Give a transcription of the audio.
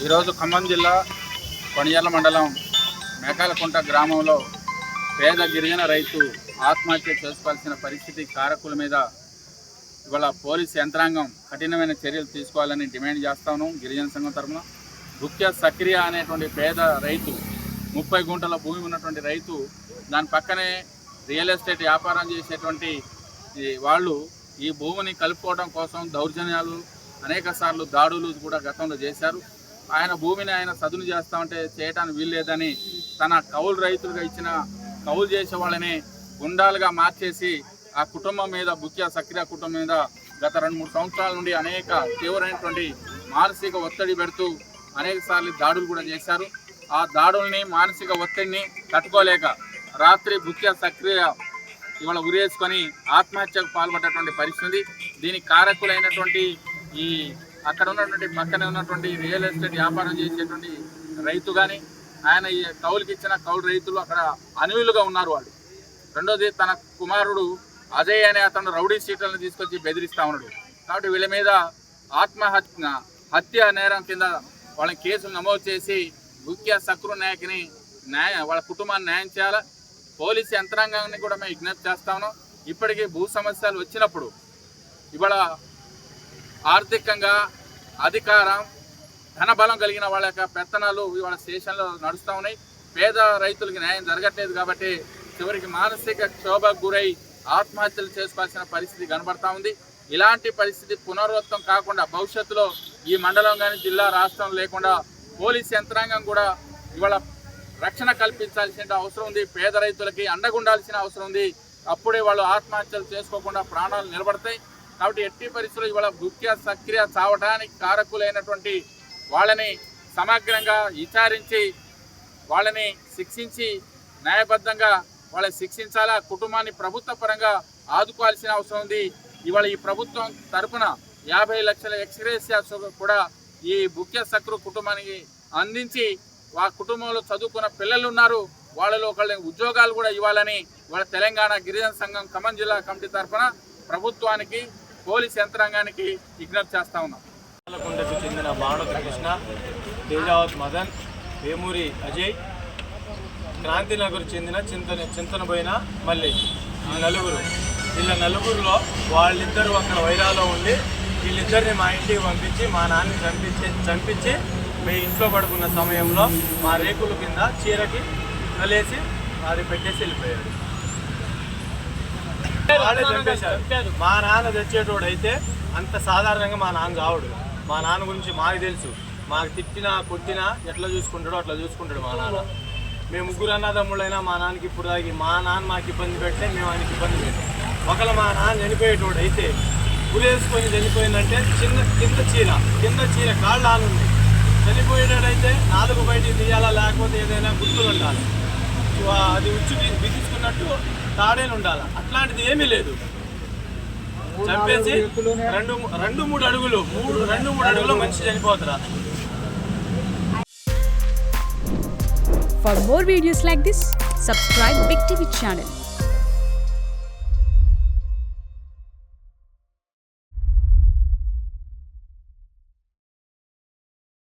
ఈరోజు ఖమ్మం జిల్లా కొణిజర్ల మండలం మేకాలకుంట గ్రామంలో పేద గిరిజన రైతు ఆత్మహత్య చేసుకోవాల్సిన పరిస్థితి కారకుల మీద ఇవాళ పోలీస్ యంత్రాంగం కఠినమైన చర్యలు తీసుకోవాలని డిమాండ్ చేస్తాను. గిరిజన సంఘం తరఫున ముఖ్య సక్రియ అనేటువంటి పేద రైతు 30 గుంటల భూమి ఉన్నటువంటి రైతు, దాని పక్కనే రియల్ ఎస్టేట్ వ్యాపారం చేసేటువంటి వాళ్ళు ఈ భూమిని కలుపుకోవడం కోసం దౌర్జన్యాలు అనేక సార్లు దాడులు కూడా గతంలో చేశారు. ఆయన భూమిని ఆయన సదును చేస్తామంటే చేయడానికి వీల్లేదని తన కౌలు రైతులుగా ఇచ్చిన కౌలు చేసే వాళ్ళని గుండాలుగా మార్చేసి ఆ కుటుంబం మీద, ముఖ్య సక్రియ కుటుంబం మీద గత 2-3 సంవత్సరాల నుండి అనేక తీవ్రమైనటువంటి మానసిక ఒత్తిడి పెడుతూ అనేక సార్లు దాడులు కూడా చేశారు. ఆ దాడుల్ని, మానసిక ఒత్తిడిని తట్టుకోలేక రాత్రి ముఖ్య సక్రియ ఇవాళ ఉరేసుకొని ఆత్మహత్యకు పాల్పడ్డటువంటి పరిస్థితి. దీనికి కారకులైనటువంటి ఈ అక్కడ ఉన్నటువంటి పక్కనే ఉన్నటువంటి రియల్ ఎస్టేట్ వ్యాపారం చేసేటువంటి రైతు కానీ, ఆయన ఈ కౌలుకి ఇచ్చిన కౌలు రైతులు అక్కడ అనువులుగా ఉన్నారు వాళ్ళు. రెండోది, తన కుమారుడు అజయ్ అనే అతను రౌడీ సీట్లను తీసుకొచ్చి బెదిరిస్తూ ఉన్నాడు. కాబట్టి వీళ్ళ మీద హత్య నేరం కింద వాళ్ళని కేసులు నమోదు చేసి ముఖ్య సక్రు నాయకుని వాళ్ళ కుటుంబాన్ని న్యాయం చేయాలి. పోలీసు యంత్రాంగాన్ని కూడా మేము విజ్ఞప్తి చేస్తాము. ఇప్పటికీ భూ సమస్యలు వచ్చినప్పుడు ఇవాళ ఆర్థికంగా అధికారం, ధనబలం కలిగిన వాళ్ళ యొక్క పెత్తనాలు ఇవాళ స్టేషన్లో నడుస్తూ ఉన్నాయి. పేద రైతులకి న్యాయం జరగట్లేదు కాబట్టి చివరికి మానసిక క్షోభకు గురై ఆత్మహత్యలు చేసుకోవాల్సిన పరిస్థితి కనబడతా ఉంది. ఇలాంటి పరిస్థితి పునరావృతం కాకుండా భవిష్యత్తులో ఈ మండలం కానీ, జిల్లా, రాష్ట్రం లేకుండా పోలీస్ యంత్రాంగం కూడా ఇవాళ రక్షణ కల్పించాల్సిన అవసరం ఉంది. పేద రైతులకి అండగుండాల్సిన అవసరం ఉంది. అప్పుడే వాళ్ళు ఆత్మహత్యలు చేసుకోకుండా ప్రాణాలు నిలబడతాయి. కాబట్టి ఎట్టి పరిస్థితుల్లో ఇవాళ ముఖ్య సక్రియ చావడానికి కారకులైనటువంటి వాళ్ళని సమగ్రంగా విచారించి వాళ్ళని శిక్షించి న్యాయబద్ధంగా వాళ్ళని శిక్షించాలా. కుటుంబాన్ని ప్రభుత్వ పరంగా ఆదుకోవాల్సిన అవసరం ఉంది. ఇవాళ ఈ ప్రభుత్వం తరఫున 50 లక్షల ఎక్స్గ్రేషియా కూడా ఈ ముఖ్య సక్రు కుటుంబానికి అందించి ఆ కుటుంబంలో చదువుకున్న పిల్లలు ఉన్నారు, వాళ్ళలో ఒకళ్ళని ఉద్యోగాలు కూడా ఇవ్వాలని వాళ్ళ తెలంగాణ గిరిజన సంఘం ఖమ్మం జిల్లా కమిటీ తరఫున ప్రభుత్వానికి, పోలీస్ యంత్రాంగానికి విజ్ఞప్తి చేస్తా ఉన్నాం. మేకాలకుంటకు చెందిన బాణోతు కృష్ణ, తేజావత్ మదన్, వేమూరి అజయ్, క్రాంతినగర్ చెందిన చింతనబోయిన మల్లేష్, ఈ నలుగురు. వీళ్ళ నలుగురిలో వాళ్ళిద్దరూ అక్కడ వైరాలో ఉండి వీళ్ళిద్దరిని మా ఇంటికి పంపించి మా నాన్నని చంపించి మేము ఇంట్లో పడుకున్న సమయంలో మా రేకుల కింద చీరకి కలిసి అది పెట్టేసి వెళ్ళిపోయాడు. వాళ్ళే చంపేశారు. మా నాన్న తెచ్చేటోడు అయితే అంత సాధారణంగా మా నాన్న చావుడు. మా నాన్న గురించి మాకు తెలుసు. మాకు తిట్టినా కొట్టినా ఎట్లా చూసుకుంటాడో అట్లా చూసుకుంటాడు మా నాన్న. మేము 3 అన్నదమ్ముళ్ళైనా మా నాన్నకి ఇప్పుడు దాగి మా నాన్న మాకు ఇబ్బంది పెడితే మేము ఆయనకి ఇబ్బంది పెట్టాం. ఒకవేళ మా నాన్న చనిపోయేటోడు అయితే ఉరేసుకొని చనిపోయిందంటే కింద చీర కాళ్ళు ఆనుంది. చనిపోయేటోడైతే 4 బయటికి తీయాలా, లేకపోతే ఏదైనా గుర్తులు ఉండాలి, అది ఉచ్చు బిగించుకున్నట్టు తాడేలు ఉండాలి. అట్లాంటిది ఏమీ లేదు. చంపేసి 2-3 అడుగులు మనిషి చనిపోతారా. For more videos like this, subscribe Big TV channel.